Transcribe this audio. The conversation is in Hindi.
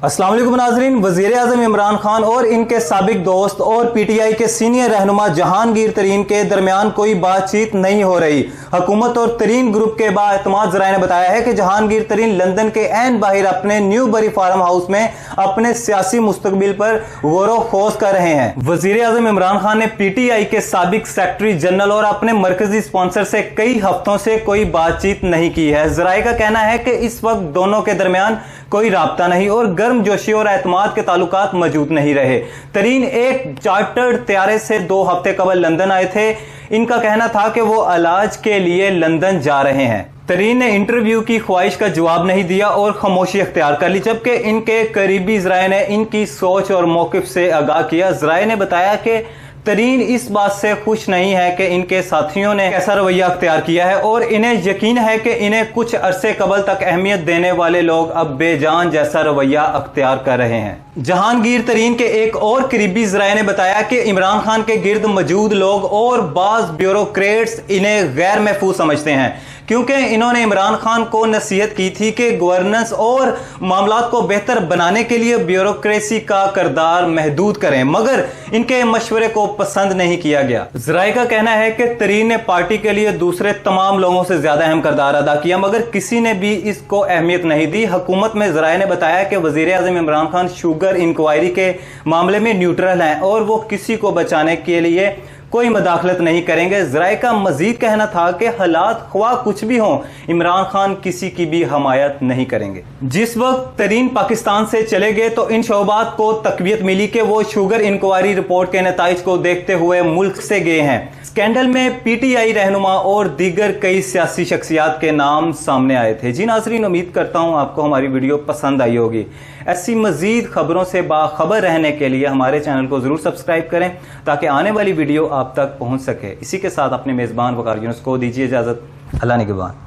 अस्सलाम वालेकुम नाज़रीन। वज़ीर आज़म इमरान खान और इनके साबिक दोस्त और पीटीआई के सीनियर रहनुमा जहांगीर तरीन के दरमियान कोई बातचीत नहीं हो रही। हुकूमत और तरीन ग्रुप के बाएतमाद ज़राए ने बताया है कि जहांगीर तरीन लंदन के ऐन बाहर अपने न्यूबरी फार्म हाउस में अपने सियासी मुस्तकबिल पर गौर खोज कर रहे हैं। वज़ीर आज़म इमरान खान ने पीटीआई के साबिक सेक्रेटरी जनरल और अपने मरकजी स्पॉन्सर से कई हफ्तों से कोई बातचीत नहीं की है। ज़राए का कहना है कि इस वक्त दोनों के दरमियान कोई राब्ता नहीं और गर्मजोशी और एतमाद के ताल्लुकात मौजूद नहीं रहे। तरीन एक चार्टर्ड तैयारे से 2 हफ्ते कबल लंदन आए थे। इनका कहना था कि वो इलाज के लिए लंदन जा रहे हैं। तरीन ने इंटरव्यू की ख्वाहिश का जवाब नहीं दिया और खामोशी अख्तियार कर ली, जबकि इनके करीबी ज़राए ने इनकी सोच और मौक़िफ़ से आगाह किया। ज़राए ने बताया कि तरीन इस बात से खुश नहीं है कि इनके साथियों ने कैसा रवैया अख्तियार किया है और इन्हें यकीन है कि इन्हें कुछ अरसे कबल तक अहमियत देने वाले लोग अब बेजान जैसा रवैया अख्तियार कर रहे हैं। जहांगीर तरीन के एक और करीबी ज़राए ने बताया कि इमरान खान के गिर्द मौजूद लोग और बाज़ ब्यूरोक्रेट्स इन्हें गैर महफूज समझते हैं, क्योंकि इन्होंने इमरान खान को नसीहत की थी कि गवर्नेंस और मामलात को बेहतर बनाने के लिए ब्यूरोक्रेसी का किरदार महदूद करें, मगर इनके मशवरे को पसंद नहीं किया गया। ज़राए का कहना है कि तरीन ने पार्टी के लिए दूसरे तमाम लोगों से ज्यादा अहम किरदार अदा किया, मगर किसी ने भी इसको अहमियत नहीं दी। हुकूमत में ज़राए ने बताया कि वज़ीर आज़म इमरान खान शुगर इंक्वायरी के मामले में न्यूट्रल हैं और वो किसी को बचाने के लिए कोई मदाखलत नहीं करेंगे। ज़राए का मजीद कहना था कि हालात ख्वाह कुछ भी हों, इमरान खान किसी की भी हमायत नहीं करेंगे। जिस वक्त तरीन पाकिस्तान से चले गए तो इन शोबात को तकवीत मिली कि वो शुगर इंक्वायरी रिपोर्ट के नताइज को देखते हुए मुल्क से गए हैं। स्कैंडल में पीटीआई रहनुमा और दीगर कई सियासी शख्सियात के नाम सामने आए थे। जी नाज़रीन, उम्मीद करता हूँ आपको हमारी वीडियो पसंद आई होगी। ऐसी मजीद खबरों से बाखबर रहने के लिए हमारे चैनल को जरूर सब्सक्राइब करें ताकि आने वाली वीडियो आप तक पहुंच सके। इसी के साथ अपने मेज़बान वकार यूनुस को दीजिए इजाज़त। अल्लाह निगहबान।